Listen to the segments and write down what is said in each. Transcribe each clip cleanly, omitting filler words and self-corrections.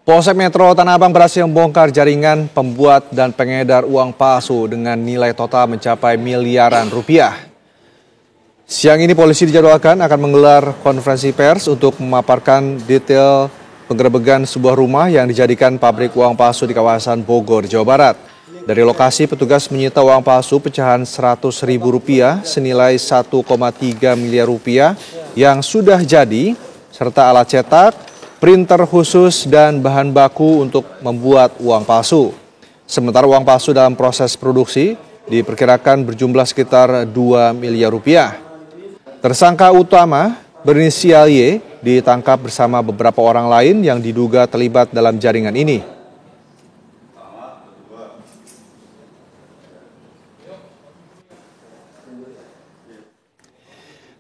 Polsek Metro Tanah Abang berhasil membongkar jaringan pembuat dan pengedar uang palsu dengan nilai total mencapai miliaran rupiah. Siang ini polisi dijadwalkan akan menggelar konferensi pers untuk memaparkan detail penggerebekan sebuah rumah yang dijadikan pabrik uang palsu di kawasan Bogor, Jawa Barat. Dari lokasi, petugas menyita uang palsu pecahan Rp100.000 senilai 1,3 miliar rupiah yang sudah jadi, serta alat cetak, printer khusus, dan bahan baku untuk membuat uang palsu. Sementara uang palsu dalam proses produksi diperkirakan berjumlah sekitar 2 miliar rupiah. Tersangka utama berinisial Y ditangkap bersama beberapa orang lain yang diduga terlibat dalam jaringan ini.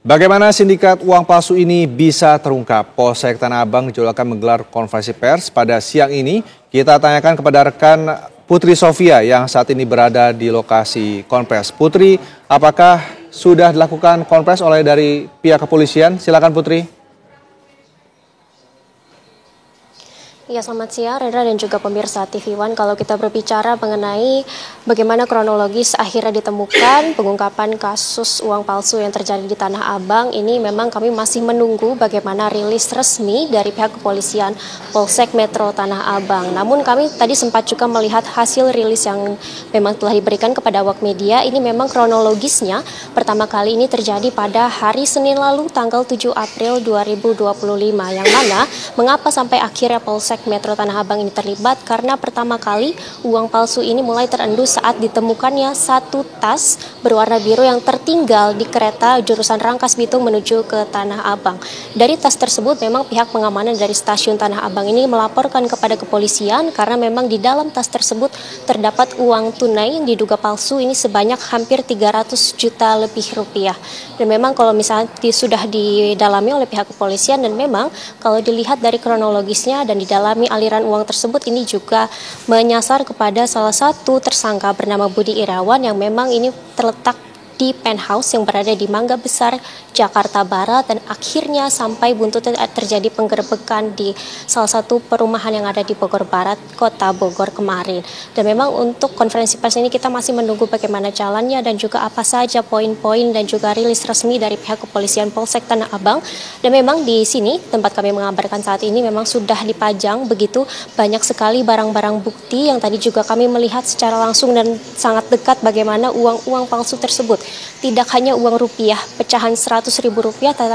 Bagaimana sindikat uang palsu ini bisa terungkap? Polsek Tanah Abang dijadwalkan menggelar konferensi pers pada siang ini. Kita tanyakan kepada rekan Putri Sofia yang saat ini berada di lokasi konferensi. Putri, apakah sudah dilakukan konferensi oleh dari pihak kepolisian? Silakan Putri. Ya, selamat siang Rendra dan juga pemirsa TV One. Kalau kita berbicara mengenai bagaimana kronologis akhirnya ditemukan pengungkapan kasus uang palsu yang terjadi di Tanah Abang, ini memang kami masih menunggu bagaimana rilis resmi dari pihak kepolisian Polsek Metro Tanah Abang. Namun kami tadi sempat juga melihat hasil rilis yang memang telah diberikan kepada awak media. Ini memang kronologisnya pertama kali ini terjadi pada hari Senin lalu tanggal 7 April 2025, yang mana mengapa sampai akhirnya Polsek Metro Tanah Abang ini terlibat, karena pertama kali uang palsu ini mulai terendus saat ditemukannya satu tas berwarna biru yang tertinggal di kereta jurusan Rangkas Bitung menuju ke Tanah Abang. Dari tas tersebut memang pihak pengamanan dari stasiun Tanah Abang ini melaporkan kepada kepolisian karena memang di dalam tas tersebut terdapat uang tunai yang diduga palsu ini sebanyak hampir 300 juta lebih rupiah. Dan memang kalau misalnya sudah didalami oleh pihak kepolisian, dan memang kalau dilihat dari kronologisnya dan di dalam aliran uang tersebut ini juga menyasar kepada salah satu tersangka bernama Budi Irawan yang memang ini terletak di penthouse yang berada di Mangga Besar, Jakarta Barat, dan akhirnya sampai buntutnya terjadi penggerebekan di salah satu perumahan yang ada di Bogor Barat, Kota Bogor kemarin. Dan memang untuk konferensi pers ini kita masih menunggu bagaimana jalannya dan juga apa saja poin-poin dan juga rilis resmi dari pihak kepolisian Polsek Tanah Abang. Dan memang di sini tempat kami mengabarkan saat ini memang sudah dipajang begitu banyak sekali barang-barang bukti yang tadi juga kami melihat secara langsung dan sangat dekat bagaimana uang-uang palsu tersebut. Tidak hanya uang rupiah, pecahan Rp100.000,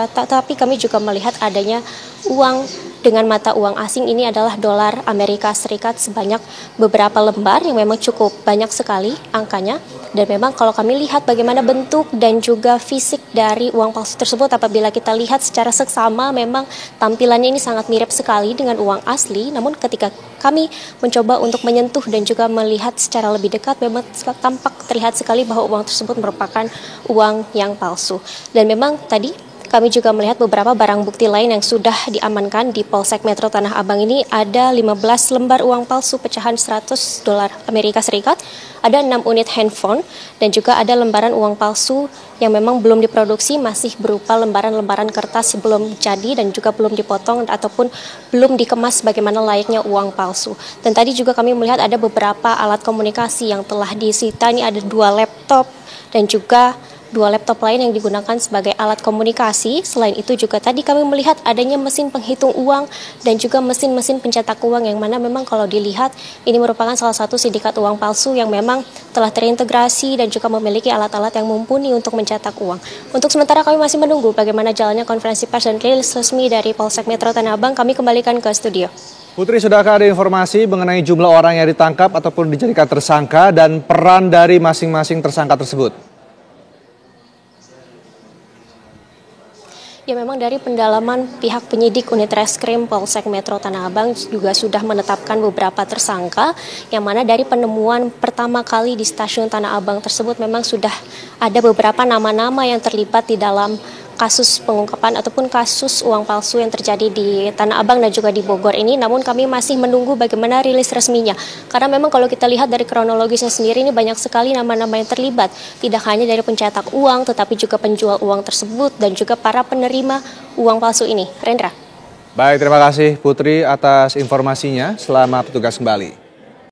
tetapi kami juga melihat adanya uang dengan mata uang asing. Ini adalah dolar Amerika Serikat sebanyak beberapa lembar yang memang cukup banyak sekali angkanya. Dan memang kalau kami lihat bagaimana bentuk dan juga fisik dari uang palsu tersebut, apabila kita lihat secara seksama memang tampilannya ini sangat mirip sekali dengan uang asli. Namun ketika kami mencoba untuk menyentuh dan juga melihat secara lebih dekat, memang tampak terlihat sekali bahwa uang tersebut merupakan uang yang palsu. Dan memang tadi kami juga melihat beberapa barang bukti lain yang sudah diamankan di Polsek Metro Tanah Abang ini. Ada 15 lembar uang palsu pecahan $100 Amerika Serikat, ada 6 unit handphone, dan juga ada lembaran uang palsu yang memang belum diproduksi, masih berupa lembaran-lembaran kertas yang belum jadi dan juga belum dipotong ataupun belum dikemas bagaimana layaknya uang palsu. Dan tadi juga kami melihat ada beberapa alat komunikasi yang telah disita. Ini ada 2 laptop dan juga 2 laptop lain yang digunakan sebagai alat komunikasi. Selain itu juga tadi kami melihat adanya mesin penghitung uang dan juga mesin-mesin pencetak uang, yang mana memang kalau dilihat ini merupakan salah satu sindikat uang palsu yang memang telah terintegrasi dan juga memiliki alat-alat yang mumpuni untuk mencetak uang. Untuk sementara kami masih menunggu bagaimana jalannya konferensi pers dan rilis resmi dari Polsek Metro Tanah Abang. Kami kembalikan ke studio. Putri, sudahkah ada informasi mengenai jumlah orang yang ditangkap ataupun dijadikan tersangka dan peran dari masing-masing tersangka tersebut? Ya, memang dari pendalaman pihak penyidik unit reskrim Polsek Metro Tanah Abang juga sudah menetapkan beberapa tersangka, yang mana dari penemuan pertama kali di stasiun Tanah Abang tersebut memang sudah ada beberapa nama-nama yang terlibat di dalam kasus pengungkapan ataupun kasus uang palsu yang terjadi di Tanah Abang dan juga di Bogor ini. Namun kami masih menunggu bagaimana rilis resminya, karena memang kalau kita lihat dari kronologisnya sendiri ini banyak sekali nama-nama yang terlibat, tidak hanya dari pencetak uang tetapi juga penjual uang tersebut dan juga para penerima uang palsu ini. Rendra. Baik, terima kasih Putri atas informasinya. Selamat bertugas kembali.